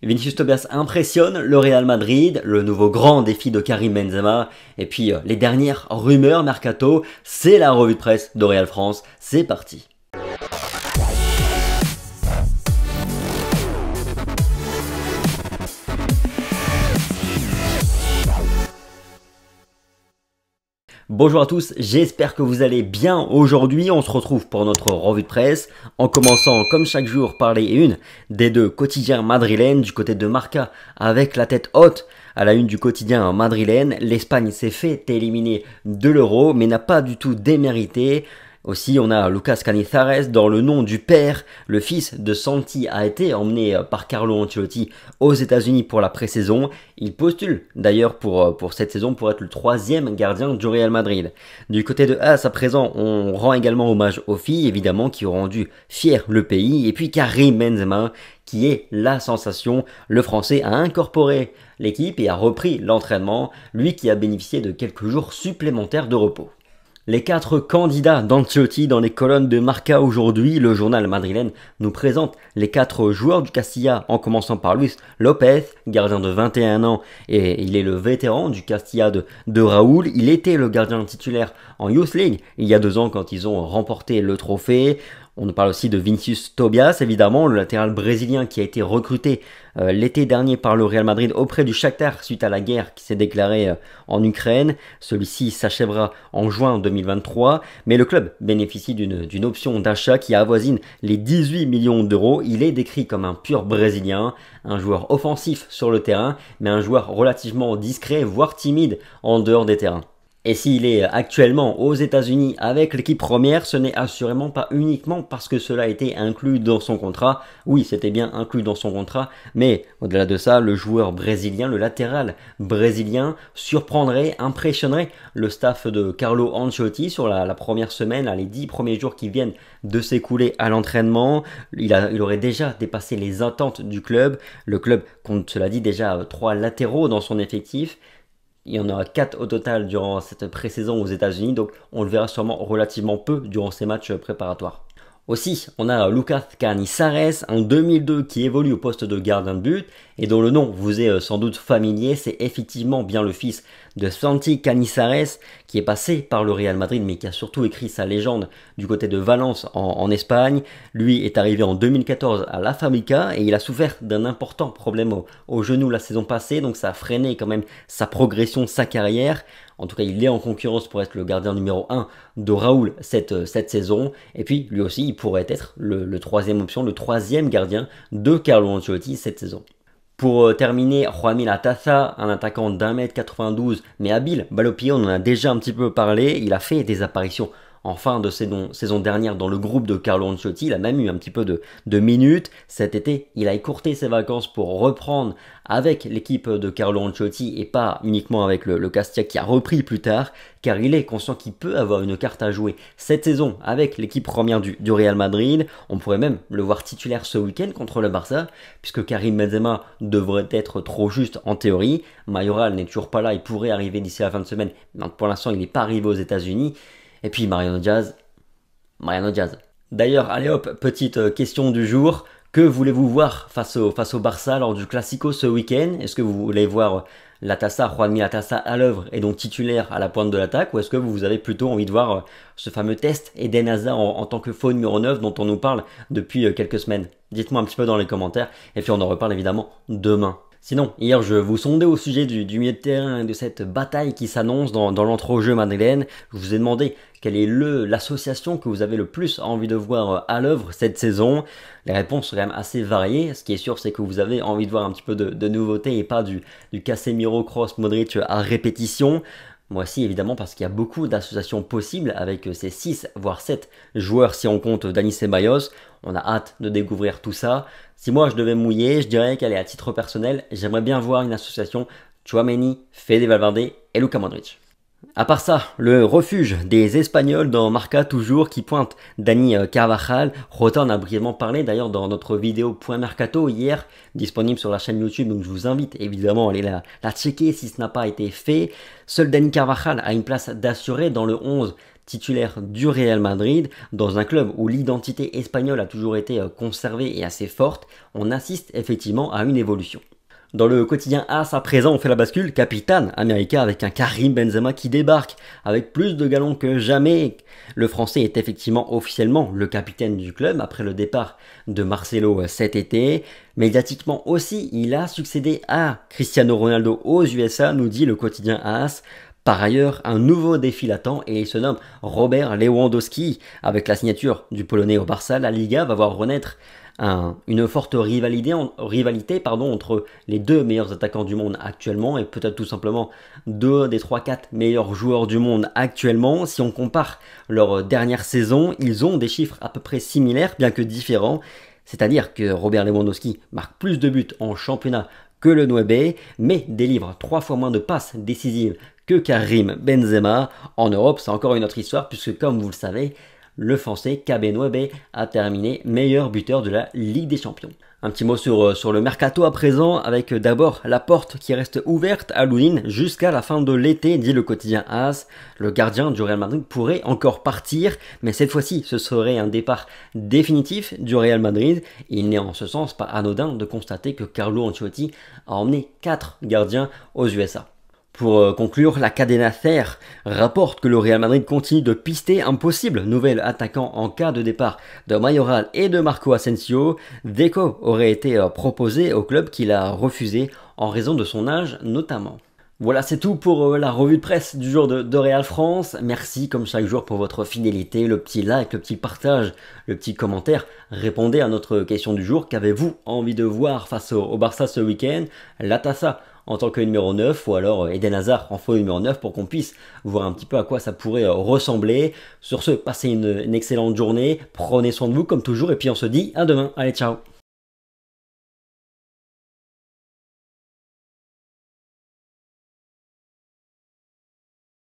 Vinicius Tobias impressionne le Real Madrid, le nouveau grand défi de Karim Benzema, et puis les dernières rumeurs mercato, c'est la revue de presse de Real France, c'est parti. Bonjour à tous, j'espère que vous allez bien. Aujourd'hui, on se retrouve pour notre revue de presse, en commençant comme chaque jour par les unes des deux quotidiens madrilènes du côté de Marca, avec la tête haute. À la une du quotidien madrilène, l'Espagne s'est fait éliminer de l'Euro, mais n'a pas du tout démérité. Aussi, on a Lucas Canizares dans le nom du père. Le fils de Santi a été emmené par Carlo Ancelotti aux États-Unis pour la pré-saison. Il postule d'ailleurs pour cette saison pour être le troisième gardien du Real Madrid. Du côté de AS, à présent, on rend également hommage aux filles, évidemment, qui ont rendu fier le pays. Et puis Karim Benzema, qui est la sensation. Le Français a incorporé l'équipe et a repris l'entraînement, lui qui a bénéficié de quelques jours supplémentaires de repos. Les 4 candidats d'Ancelotti dans les colonnes de Marca aujourd'hui, le journal madrilène nous présente les 4 joueurs du Castilla en commençant par Luis Lopez, gardien de 21 ans et il est le vétéran du Castilla de Raúl. Il était le gardien titulaire en Youth League il y a 2 ans quand ils ont remporté le trophée. On nous parle aussi de Vinicius Tobias, évidemment, le latéral brésilien qui a été recruté l'été dernier par le Real Madrid auprès du Shakhtar suite à la guerre qui s'est déclarée en Ukraine. Celui-ci s'achèvera en juin 2023, mais le club bénéficie d'une option d'achat qui avoisine les 18 millions d'euros. Il est décrit comme un pur brésilien, un joueur offensif sur le terrain, mais un joueur relativement discret, voire timide en dehors des terrains. Et s'il est actuellement aux États-Unis avec l'équipe première, ce n'est assurément pas uniquement parce que cela a été inclus dans son contrat. Oui, c'était bien inclus dans son contrat, mais au-delà de ça, le joueur brésilien, le latéral brésilien, surprendrait, impressionnerait le staff de Carlo Ancelotti sur la première semaine, les 10 premiers jours qui viennent de s'écouler à l'entraînement. Il aurait déjà dépassé les attentes du club. Le club compte, cela dit, déjà 3 latéraux dans son effectif. Il y en aura 4 au total durant cette pré-saison aux États-Unis, donc on le verra sûrement relativement peu durant ces matchs préparatoires. Aussi, on a Lucas Canizares, en 2002, qui évolue au poste de gardien de but et dont le nom vous est sans doute familier. C'est effectivement bien le fils de Santi Canizares qui est passé par le Real Madrid mais qui a surtout écrit sa légende du côté de Valence en Espagne. Lui est arrivé en 2014 à la Famalicão et il a souffert d'un important problème au genou la saison passée, donc ça a freiné quand même sa progression, sa carrière. En tout cas, il est en concurrence pour être le gardien numéro 1 de Raúl cette saison. Et puis, lui aussi, il pourrait être le troisième option, le troisième gardien de Carlo Ancelotti cette saison. Pour terminer, Juanmi Latasa, un attaquant d'1m92 mais habile, balle au pied, on en a déjà un petit peu parlé. Il a fait des apparitions en fin de saison dernière dans le groupe de Carlo Ancelotti. Il a même eu un petit peu de minutes. Cet été, il a écourté ses vacances pour reprendre avec l'équipe de Carlo Ancelotti et pas uniquement avec le Castilla qui a repris plus tard, car il est conscient qu'il peut avoir une carte à jouer cette saison avec l'équipe première du Real Madrid. On pourrait même le voir titulaire ce week-end contre le Barça, puisque Karim Benzema devrait être trop juste en théorie. Mayoral n'est toujours pas là, il pourrait arriver d'ici la fin de semaine, mais pour l'instant il n'est pas arrivé aux États-Unis. Et puis Mariano Diaz. D'ailleurs, allez hop, petite question du jour. Que voulez-vous voir face au Barça lors du Classico ce week-end? Est-ce que vous voulez voir Juanmi Latasa à l'œuvre et donc titulaire à la pointe de l'attaque? Ou est-ce que vous avez plutôt envie de voir ce fameux test Eden Hazard en tant que faux numéro 9 dont on nous parle depuis quelques semaines? Dites-moi un petit peu dans les commentaires et puis on en reparle évidemment demain. Sinon, hier je vous sondais au sujet du milieu de terrain et de cette bataille qui s'annonce dans l'entre-jeu madrilène. Je vous ai demandé quelle est l'association que vous avez le plus envie de voir à l'œuvre cette saison. Les réponses sont quand même assez variées. Ce qui est sûr, c'est que vous avez envie de voir un petit peu de nouveauté et pas du Casemiro, Kroos, Modric à répétition. Moi aussi, évidemment, parce qu'il y a beaucoup d'associations possibles avec ces 6 voire 7 joueurs si on compte Dani Ceballos. On a hâte de découvrir tout ça. Si moi je devais mouiller, je dirais qu'elle est à titre personnel. J'aimerais bien voir une association Tchouaméni, Fede Valverde et Luka Modric. À part ça, le refuge des Espagnols dans Marca toujours qui pointe Dani Carvajal. Rota en a brièvement parlé d'ailleurs dans notre vidéo Point Mercato hier, disponible sur la chaîne YouTube, donc je vous invite évidemment à aller la checker si ce n'a pas été fait. Seul Dani Carvajal a une place d'assuré dans le 11 titulaire du Real Madrid, dans un club où l'identité espagnole a toujours été conservée et assez forte, on assiste effectivement à une évolution. Dans le quotidien AS à présent, on fait la bascule Capitane América avec un Karim Benzema qui débarque avec plus de galons que jamais. Le Français est effectivement officiellement le capitaine du club après le départ de Marcelo cet été. Médiatiquement aussi, il a succédé à Cristiano Ronaldo aux USA, nous dit le quotidien AS. Par ailleurs, un nouveau défi l'attend et il se nomme Robert Lewandowski. Avec la signature du Polonais au Barça, la Liga va voir renaître une forte rivalité entre les deux meilleurs attaquants du monde actuellement et peut-être tout simplement deux des 3-4 meilleurs joueurs du monde actuellement. Si on compare leur dernière saison, ils ont des chiffres à peu près similaires bien que différents. C'est-à-dire que Robert Lewandowski marque plus de buts en championnat que le Nueve, mais délivre 3 fois moins de passes décisives que Karim Benzema. En Europe, c'est encore une autre histoire puisque comme vous le savez, le Français KB Nueve a terminé meilleur buteur de la Ligue des Champions. Un petit mot sur le mercato à présent, avec d'abord la porte qui reste ouverte à Loulin jusqu'à la fin de l'été, dit le quotidien AS. Le gardien du Real Madrid pourrait encore partir, mais cette fois-ci ce serait un départ définitif du Real Madrid. Il n'est en ce sens pas anodin de constater que Carlo Ancelotti a emmené 4 gardiens aux USA. Pour conclure, la Cadena Ser rapporte que le Real Madrid continue de pister un possible nouvel attaquant en cas de départ de Mayoral et de Marco Asensio. Deco aurait été proposé au club qu'il a refusé en raison de son âge notamment. Voilà, c'est tout pour la revue de presse du jour de Real France. Merci comme chaque jour pour votre fidélité, le petit like, le petit partage, le petit commentaire. Répondez à notre question du jour. Qu'avez-vous envie de voir face au Barça ce week-end? La Tassa en tant que numéro 9 ou alors Eden Hazard en faux numéro 9 pour qu'on puisse voir un petit peu à quoi ça pourrait ressembler. Sur ce, passez une excellente journée, prenez soin de vous comme toujours et puis on se dit à demain. Allez, ciao!